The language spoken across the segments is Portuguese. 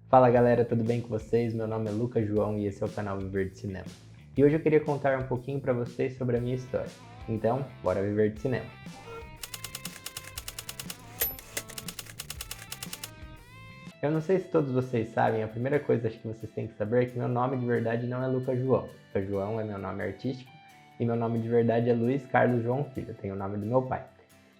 Fala galera, tudo bem com vocês? Meu nome é Lucas João e esse é o canal Viver de Cinema. E hoje eu queria contar um pouquinho para vocês sobre a minha história. Então, bora viver de cinema. Eu não sei se todos vocês sabem, a primeira coisa acho que vocês têm que saber é que meu nome de verdade não é Lucas João. Lucas João é meu nome artístico e meu nome de verdade é Luiz Carlos João Filho, tenho o nome do meu pai.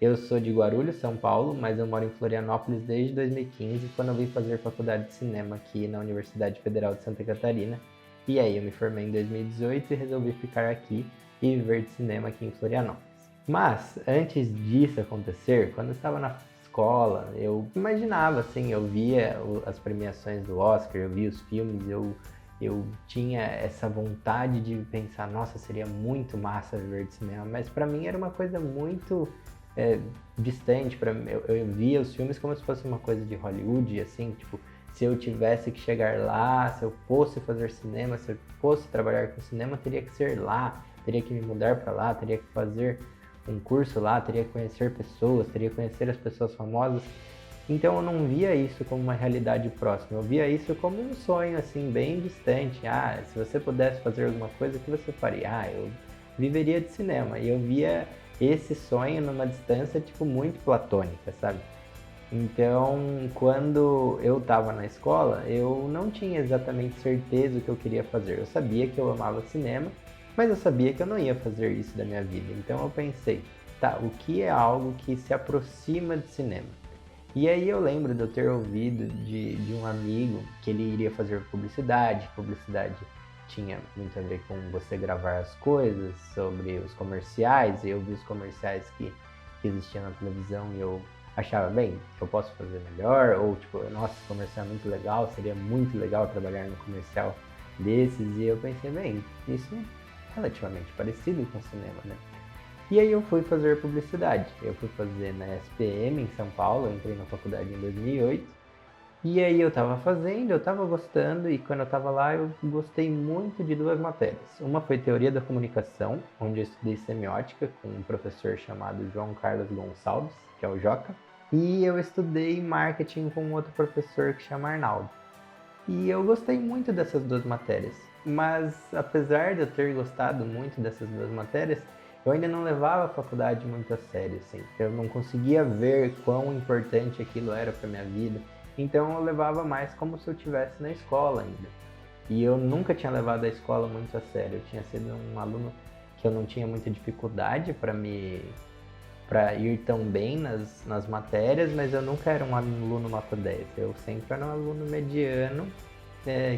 Eu sou de Guarulhos, São Paulo, mas eu moro em Florianópolis desde 2015, quando eu vim fazer faculdade de cinema aqui na Universidade Federal de Santa Catarina. E aí eu me formei em 2018 e resolvi ficar aqui e viver de cinema aqui em Florianópolis. Mas, antes disso acontecer, quando eu estava na escola, eu imaginava, assim, eu via as premiações do Oscar, eu via os filmes, eu tinha essa vontade de pensar, nossa, seria muito massa viver de cinema, mas para mim era uma coisa muito distante. Para mim, eu via os filmes como se fosse uma coisa de Hollywood, assim, tipo, se eu tivesse que chegar lá, se eu fosse fazer cinema, se eu fosse trabalhar com cinema, teria que ser lá, teria que me mudar para lá, teria que fazer um curso lá, teria que conhecer pessoas, teria que conhecer as pessoas famosas. Então eu não via isso como uma realidade próxima, eu via isso como um sonho assim bem distante. Ah, se você pudesse fazer alguma coisa, o que você faria? Ah, eu viveria de cinema. E eu via esse sonho numa distância tipo muito platônica, sabe? Então, quando eu estava na escola, eu não tinha exatamente certeza o que eu queria fazer. Eu sabia que eu amava cinema, mas eu sabia que eu não ia fazer isso da minha vida. Então eu pensei, tá, o que é algo que se aproxima de cinema? E aí eu lembro de eu ter ouvido de um amigo que ele iria fazer publicidade. Publicidade tinha muito a ver com você gravar as coisas, sobre os comerciais. E eu vi os comerciais que existiam na televisão e eu achava, bem, eu posso fazer melhor, ou tipo, nossa, esse comercial é muito legal, seria muito legal trabalhar no comercial desses, e eu pensei, bem, isso é relativamente parecido com o cinema, né? E aí eu fui fazer publicidade, eu fui fazer na SPM em São Paulo, eu entrei na faculdade em 2008, e aí eu tava fazendo, eu tava gostando, e quando eu tava lá eu gostei muito de duas matérias. Uma foi Teoria da Comunicação, onde eu estudei semiótica com um professor chamado João Carlos Gonçalves, que é o Joca, e eu estudei marketing com outro professor que chama Arnaldo. E eu gostei muito dessas duas matérias, mas apesar de eu ter gostado muito dessas duas matérias, eu ainda não levava a faculdade muito a sério, assim. Eu não conseguia ver quão importante aquilo era para minha vida, então eu levava mais como se eu estivesse na escola ainda. E eu nunca tinha levado a escola muito a sério. Eu tinha sido um aluno que eu não tinha muita dificuldade para ir tão bem nas matérias, mas eu nunca era um aluno nota 10. Eu sempre era um aluno mediano,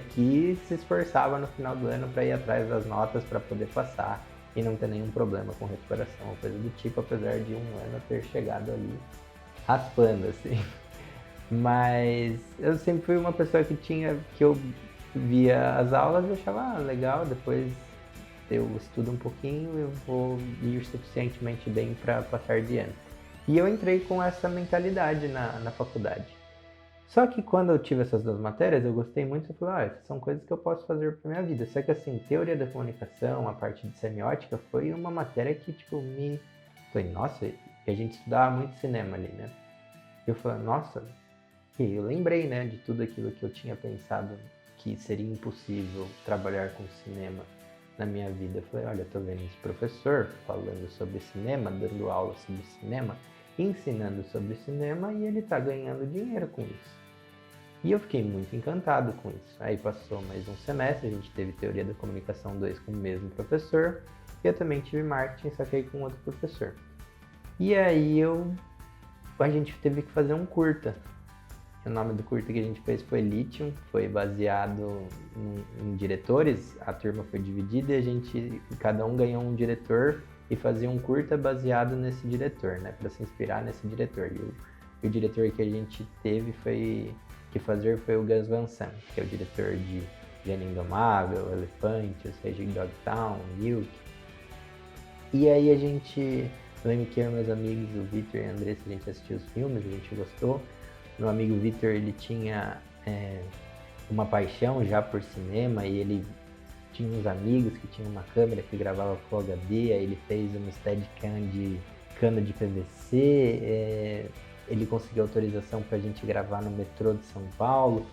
que se esforçava no final do ano para ir atrás das notas para poder passar e não ter nenhum problema com recuperação ou coisa do tipo, apesar de um ano ter chegado ali raspando, assim. Mas eu sempre fui uma pessoa que eu via as aulas e achava, legal, depois eu estudo um pouquinho, eu vou ir suficientemente bem para passar de ano. E eu entrei com essa mentalidade na faculdade. Só que quando eu tive essas duas matérias, eu gostei muito e falei, essas são coisas que eu posso fazer para minha vida. Só que assim, teoria da comunicação, a parte de semiótica, foi uma matéria que tipo me falei, nossa, e a gente estudava muito cinema ali, né? Eu falei, nossa, e eu lembrei, né, de tudo aquilo que eu tinha pensado que seria impossível trabalhar com cinema na minha vida. Eu falei, olha, eu tô vendo esse professor falando sobre cinema, dando aula sobre cinema, ensinando sobre cinema e ele tá ganhando dinheiro com isso. E eu fiquei muito encantado com isso. Aí passou mais um semestre, a gente teve Teoria da Comunicação 2 com o mesmo professor, e eu também tive Marketing, só que aí com outro professor. E aí a gente teve que fazer um curta. O nome do curta que a gente fez foi Lithium, foi baseado em diretores, a turma foi dividida e cada um ganhou um diretor e fazia um curta baseado nesse diretor, né, para se inspirar nesse diretor. E o diretor que a gente teve que fazer foi o Gus Van Sant, que é o diretor de Gênio Indomável, Elefantes, Raging Dogtown, Milk. E aí eu lembro que eu e meus amigos, o Victor e a Andressa, a gente assistiu os filmes, a gente gostou. Meu amigo Victor, ele tinha uma paixão já por cinema e ele tinha uns amigos que tinham uma câmera que gravava Full HD, aí ele fez uma Steadicam de cano de PVC, ele conseguiu autorização para a gente gravar no metrô de São Paulo.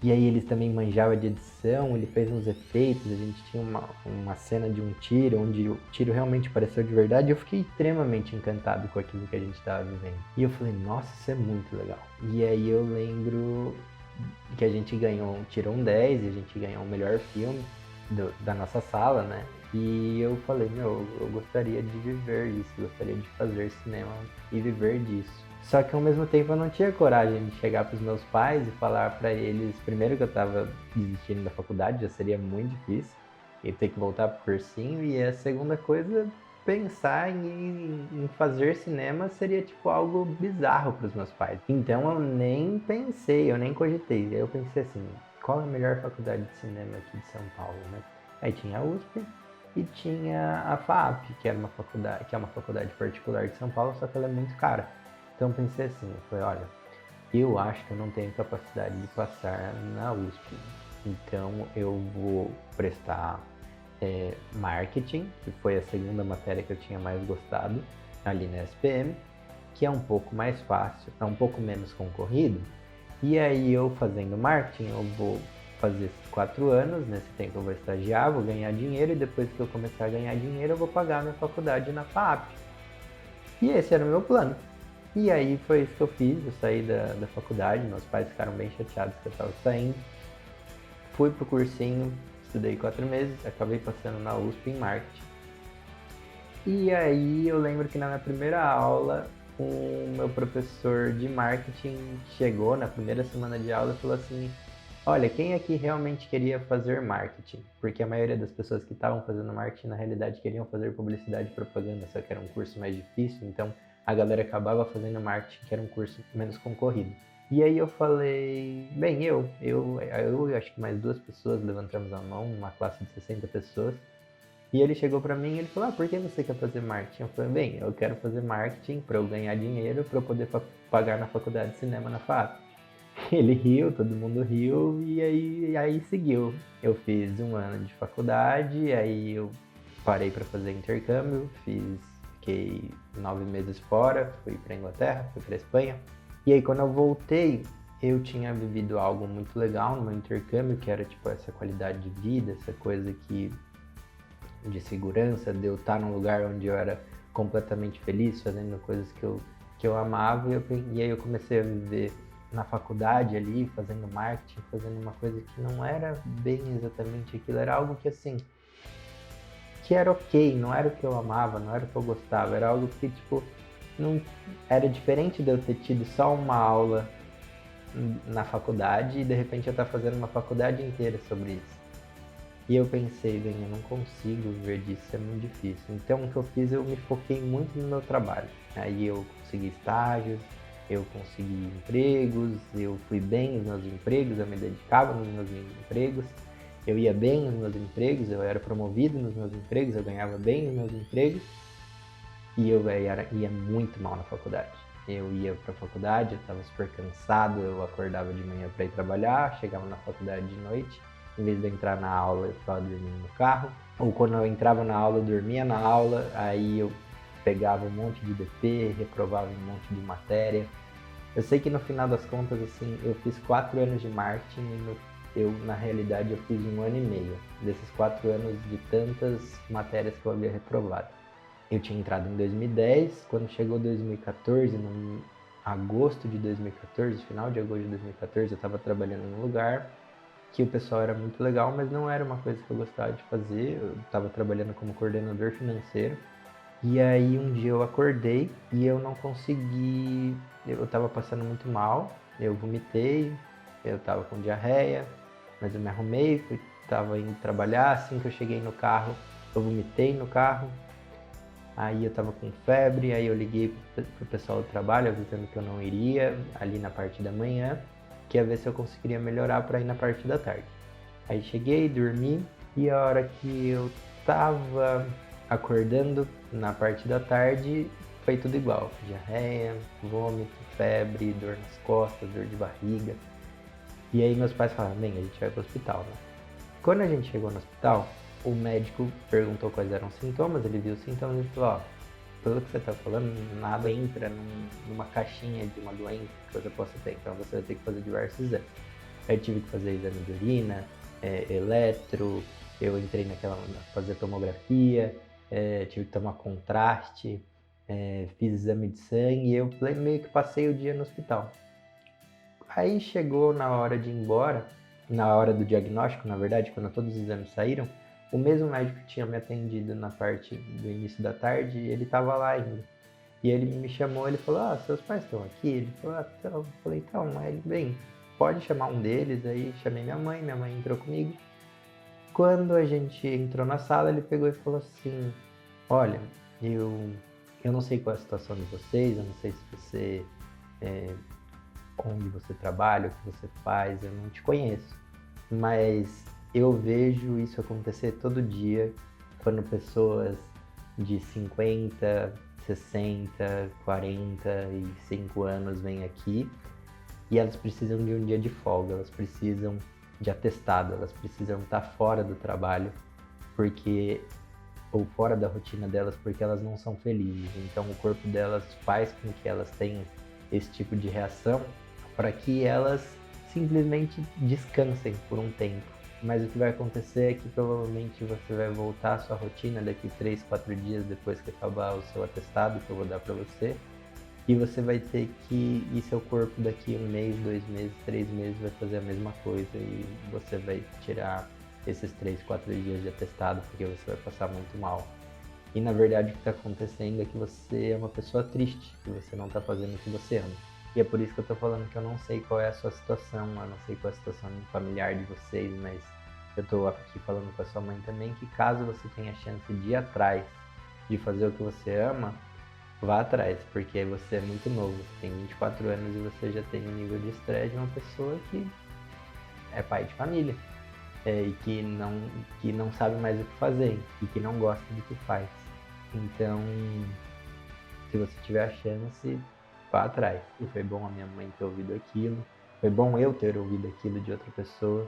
E aí eles também manjavam de edição, ele fez uns efeitos, a gente tinha uma cena de um tiro, onde o tiro realmente pareceu de verdade, e eu fiquei extremamente encantado com aquilo que a gente estava vivendo. E eu falei, nossa, isso é muito legal. E aí eu lembro que a gente tirou um 10 e a gente ganhou o melhor filme da nossa sala, né? E eu falei, eu gostaria de viver isso, gostaria de fazer cinema e viver disso. Só que ao mesmo tempo eu não tinha coragem de chegar para os meus pais e falar para eles, primeiro que eu estava desistindo da faculdade, já seria muito difícil, e ter que voltar pro cursinho, e a segunda coisa, pensar em fazer cinema seria tipo algo bizarro para os meus pais. Então eu nem pensei, eu nem cogitei. Aí eu pensei assim, qual é a melhor faculdade de cinema aqui de São Paulo, né? Aí tinha a USP e tinha a FAAP, que era que é uma faculdade particular de São Paulo, só que ela é muito cara. Então eu pensei assim, eu falei, olha, eu acho que eu não tenho capacidade de passar na USP. Então eu vou prestar marketing, que foi a segunda matéria que eu tinha mais gostado ali na SPM, que é um pouco mais fácil, é um pouco menos concorrido. E aí eu fazendo marketing, eu vou fazer esses 4 anos, nesse tempo eu vou estagiar, vou ganhar dinheiro, e depois que eu começar a ganhar dinheiro eu vou pagar minha faculdade na FAAP. E esse era o meu plano. E aí foi isso que eu fiz, eu saí da faculdade, meus pais ficaram bem chateados que eu estava saindo. Fui pro cursinho, estudei 4 meses, acabei passando na USP em marketing. E aí eu lembro que na minha primeira aula, o meu professor de marketing chegou na primeira semana de aula e falou assim, olha, quem aqui realmente queria fazer marketing? Porque a maioria das pessoas que estavam fazendo marketing, na realidade, queriam fazer publicidade e propaganda, só que era um curso mais difícil, então a galera acabava fazendo marketing, que era um curso menos concorrido. E aí eu falei, bem, eu acho que mais 2 pessoas levantamos a mão, uma classe de 60 pessoas, e ele chegou pra mim e ele falou, por que você quer fazer marketing? Eu falei, bem, eu quero fazer marketing para eu ganhar dinheiro, para eu poder pagar na faculdade de cinema na FAP. Ele riu, todo mundo riu, e aí seguiu. Eu fiz 1 ano de faculdade, aí eu parei para fazer intercâmbio, fiquei 9 meses fora, fui para Inglaterra, fui para Espanha. E aí quando eu voltei, eu tinha vivido algo muito legal no meu intercâmbio, que era tipo essa qualidade de vida, essa coisa de segurança, de eu estar num lugar onde eu era completamente feliz, fazendo coisas que eu amava, e aí eu comecei a viver na faculdade ali, fazendo marketing, fazendo uma coisa que não era bem exatamente aquilo, era algo que assim, que era ok, não era o que eu amava, não era o que eu gostava, era algo que tipo, não era diferente de eu ter tido só uma aula na faculdade e de repente eu estar fazendo uma faculdade inteira sobre isso. E eu pensei, bem, eu não consigo viver disso, é muito difícil. Então o que eu fiz, eu me foquei muito no meu trabalho. Aí eu consegui estágios, eu consegui empregos, eu fui bem nos meus empregos, eu me dedicava nos meus empregos, eu ia bem nos meus empregos, eu era promovido nos meus empregos, eu ganhava bem nos meus empregos, e eu ia muito mal na faculdade. Eu ia para a faculdade, eu estava super cansado, eu acordava de manhã para ir trabalhar, chegava na faculdade de noite, em vez de eu entrar na aula, eu ficava dormindo no carro. Ou quando eu entrava na aula, eu dormia na aula, aí eu pegava um monte de DP, reprovava um monte de matéria. Eu sei que no final das contas, assim, eu fiz 4 anos de marketing e na realidade eu fiz 1 ano e meio desses 4 anos de tantas matérias que eu havia reprovado. Eu tinha entrado em 2010, quando chegou 2014, no agosto de 2014, final de agosto de 2014, eu estava trabalhando num lugar que o pessoal era muito legal, mas não era uma coisa que eu gostava de fazer. Eu estava trabalhando como coordenador financeiro. E aí um dia eu acordei e eu não consegui, eu estava passando muito mal, eu vomitei, eu estava com diarreia, mas eu me arrumei, estava indo trabalhar, assim que eu cheguei no carro, eu vomitei no carro. Aí eu estava com febre, aí eu liguei pro pessoal do trabalho avisando que eu não iria ali na parte da manhã, que ia ver se eu conseguiria melhorar para ir na parte da tarde. Aí cheguei, dormi, e a hora que eu tava acordando na parte da tarde, foi tudo igual. Diarreia, vômito, febre, dor nas costas, dor de barriga. E aí meus pais falaram, bem, a gente vai pro hospital, né? Quando a gente chegou no hospital, o médico perguntou quais eram os sintomas, ele viu os sintomas e falou, ó, pelo que você tá falando, nada entra numa caixinha de uma doença que você possa ter, então você vai ter que fazer diversos exames. Eu tive que fazer exame de urina, eletro, eu entrei fazer tomografia, tive que tomar contraste, fiz exame de sangue e eu meio que passei o dia no hospital. Aí chegou na hora de ir embora, na hora do diagnóstico, na verdade, quando todos os exames saíram, o mesmo médico que tinha me atendido na parte do início da tarde, ele estava lá ainda. E ele me chamou, ele falou, seus pais estão aqui? Ele falou, então. Eu falei, então, aí, bem, pode chamar um deles. Aí chamei minha mãe entrou comigo. Quando a gente entrou na sala, ele pegou e falou assim, olha, eu não sei qual é a situação de vocês, eu não sei se você, onde você trabalha, o que você faz, eu não te conheço. Mas eu vejo isso acontecer todo dia, quando pessoas de 50, 60, 45 anos vêm aqui e elas precisam de um dia de folga, elas precisam de atestado, elas precisam estar fora do trabalho ou fora da rotina delas porque elas não são felizes. Então o corpo delas faz com que elas tenham esse tipo de reação para que elas simplesmente descansem por um tempo. Mas o que vai acontecer é que provavelmente você vai voltar à sua rotina daqui 3, 4 dias depois que acabar o seu atestado que eu vou dar para você. E você vai ter que ir seu corpo daqui 1 mês, 2 meses, 3 meses vai fazer a mesma coisa e você vai tirar esses 3, 4 dias de atestado porque você vai passar muito mal. E na verdade o que está acontecendo é que você é uma pessoa triste, que você não está fazendo o que você ama. E é por isso que eu estou falando que eu não sei qual é a sua situação, eu não sei qual é a situação familiar de vocês, mas eu estou aqui falando com a sua mãe também que caso você tenha a chance de ir atrás, de fazer o que você ama, vá atrás, porque você é muito novo, você tem 24 anos e você já tem um nível de estresse de uma pessoa que é pai de família, e que não sabe mais o que fazer e que não gosta do que faz. Então, se você tiver a chance, vá atrás. E foi bom a minha mãe ter ouvido aquilo, foi bom eu ter ouvido aquilo de outra pessoa.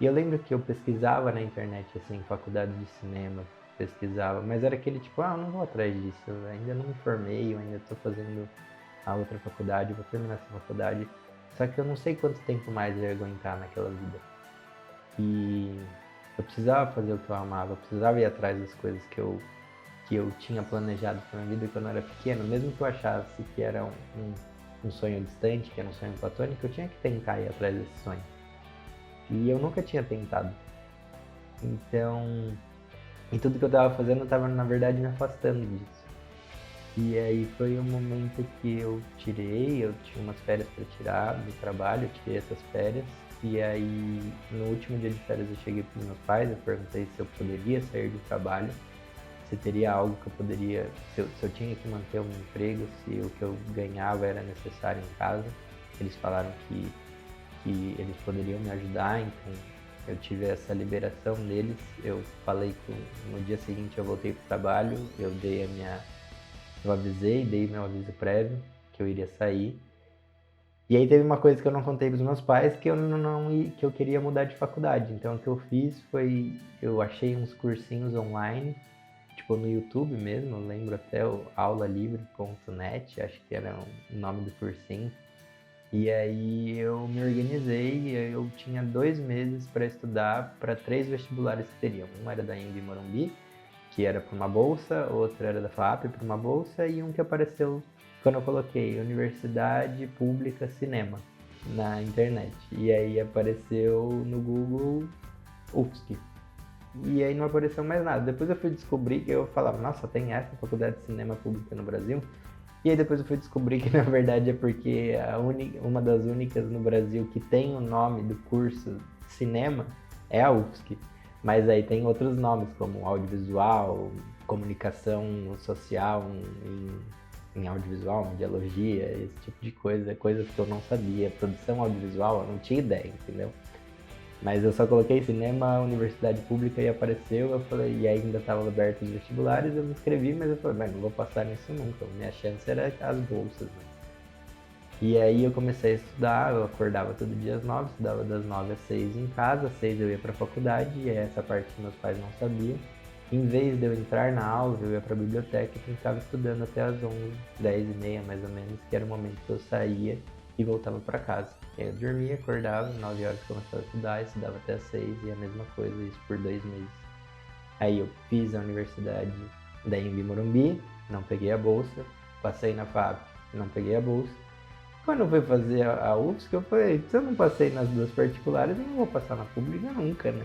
E eu lembro que eu pesquisava na internet, assim, faculdade de cinema, pesquisava, mas era aquele tipo, eu não vou atrás disso, eu ainda não me formei, eu ainda estou fazendo a outra faculdade, vou terminar essa faculdade, só que eu não sei quanto tempo mais eu ia aguentar naquela vida. E eu precisava fazer o que eu amava, eu precisava ir atrás das coisas que eu tinha planejado para minha vida quando eu era pequeno, mesmo que eu achasse que era um sonho distante, que era um sonho platônico, eu tinha que tentar ir atrás desse sonho. E eu nunca tinha tentado. Então, e tudo que eu estava fazendo, eu estava, na verdade, me afastando disso. E aí foi um momento que eu tinha umas férias para tirar do trabalho, eu tirei essas férias. E aí, no último dia de férias, eu cheguei para os meus pais, eu perguntei se eu poderia sair do trabalho, se teria algo que eu poderia, se eu tinha que manter um emprego, se o que eu ganhava era necessário em casa. Eles falaram que eles poderiam me ajudar, então eu tive essa liberação deles. Eu falei que no dia seguinte eu voltei para o trabalho, eu avisei, dei meu aviso prévio que eu iria sair. E aí teve uma coisa que eu não contei para os meus pais, que que eu queria mudar de faculdade. Então o que eu fiz foi, eu achei uns cursinhos online, tipo no YouTube mesmo, eu lembro até o aulalivre.net, acho que era o nome do cursinho. E aí eu me organizei e eu tinha 2 meses para estudar para 3 vestibulares que teriam. Um era da Anhembi Morumbi, que era para uma bolsa, outro era da FAP para uma bolsa e um que apareceu quando eu coloquei Universidade Pública Cinema na internet. E aí apareceu no Google UFSC. E aí não apareceu mais nada. Depois eu fui descobrir que eu falava, nossa, tem essa faculdade de cinema pública no Brasil? E aí depois eu fui descobrir que na verdade é porque uma das únicas no Brasil que tem o nome do curso cinema é a UFSC. Mas aí tem outros nomes como audiovisual, comunicação social em audiovisual, mediologia, esse tipo de coisa, coisas que eu não sabia. Produção audiovisual, eu não tinha ideia, entendeu? Mas eu só coloquei cinema, universidade pública e apareceu, eu falei, e ainda estavam abertos os vestibulares, eu me inscrevi, mas eu falei, não vou passar nisso nunca, minha chance era as bolsas, né? E aí eu comecei a estudar, eu acordava todo dia às 9, estudava das 9 às 6 em casa, às 6 eu ia pra faculdade, e essa parte que meus pais não sabiam. Em vez de eu entrar na aula, eu ia pra biblioteca e ficava estudando até às 11, 10 e meia mais ou menos, que era o momento que eu saía e voltava para casa. Eu dormia, acordava, 9 horas começava a estudar, estudava até as 6 e a mesma coisa, isso por 2 meses. Aí eu fiz a universidade da Embi Morumbi, não peguei a bolsa, passei na FAP, não peguei a bolsa. Quando eu fui fazer a UFSC, eu falei, se eu não passei nas duas particulares, eu não vou passar na pública nunca, né?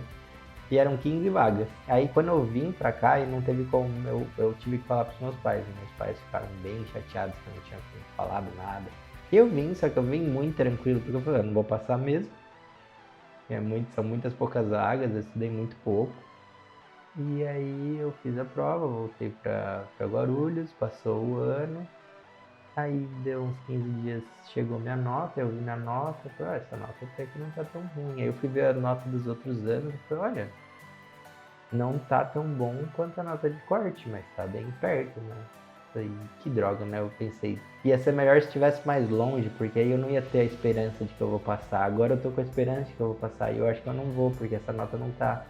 E eram 15 vagas. Aí quando eu vim pra cá e não teve como, eu tive que falar pros meus pais. Meus pais ficaram bem chateados que eu não tinha falado nada. Eu vim, só que eu vim muito tranquilo, porque eu falei, eu não vou passar mesmo. São muitas poucas vagas, eu estudei muito pouco. E aí eu fiz a prova, voltei pra Guarulhos, passou o ano. Aí deu uns 15 dias, chegou minha nota, eu vi minha nota, falei, essa nota até que não tá tão ruim. Aí eu fui ver a nota dos outros anos e falei, olha, não tá tão bom quanto a nota de corte, mas tá bem perto, né? Falei, que droga, né? Eu pensei, ia ser melhor se estivesse mais longe, porque aí eu não ia ter a esperança de que eu vou passar. Agora eu tô com a esperança de que eu vou passar e eu acho que eu não vou, porque essa nota não tá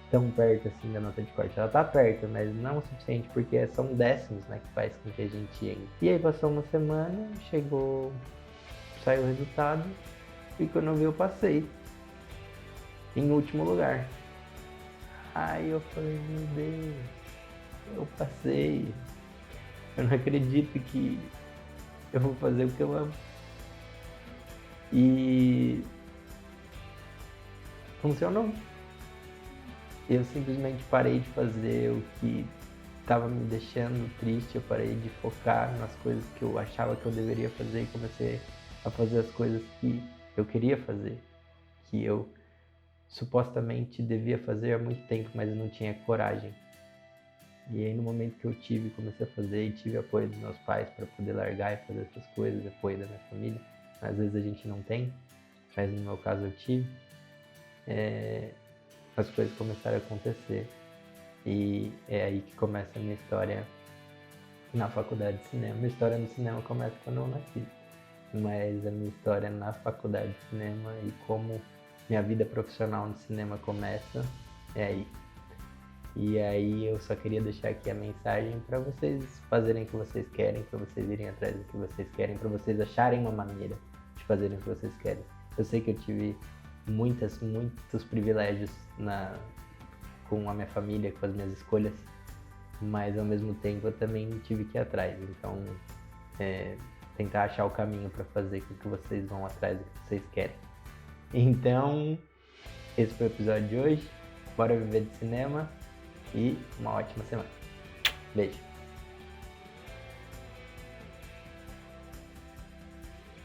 tão perto assim da nota de corte. Ela tá perto, mas não o suficiente, porque são décimos, né, que faz com que a gente entre. E aí passou uma semana, saiu o resultado, e quando eu vi eu passei. Em último lugar. Aí eu falei, meu Deus, eu passei. Eu não acredito que eu vou fazer o que eu amo. E funcionou. Eu simplesmente parei de fazer o que estava me deixando triste, eu parei de focar nas coisas que eu achava que eu deveria fazer e comecei a fazer as coisas que eu queria fazer, que eu supostamente devia fazer há muito tempo, mas eu não tinha coragem. E aí no momento que eu comecei a fazer e tive apoio dos meus pais para poder largar e fazer essas coisas, apoio da minha família, às vezes a gente não tem, mas no meu caso eu tive, as coisas começaram a acontecer. E é aí que começa a minha história na faculdade de cinema. Minha história no cinema começa quando eu nasci, mas a minha história na faculdade de cinema e como minha vida profissional no cinema começa é aí. E aí eu só queria deixar aqui a mensagem para vocês fazerem o que vocês querem, para vocês irem atrás do que vocês querem, para vocês acharem uma maneira de fazerem o que vocês querem. Eu sei que eu tive muitos privilégios com a minha família, com as minhas escolhas, mas ao mesmo tempo eu também tive que ir atrás. Então, tentar achar o caminho para fazer com que vocês vão atrás do que vocês querem. Então, esse foi o episódio de hoje. Bora viver de cinema e uma ótima semana. Beijo!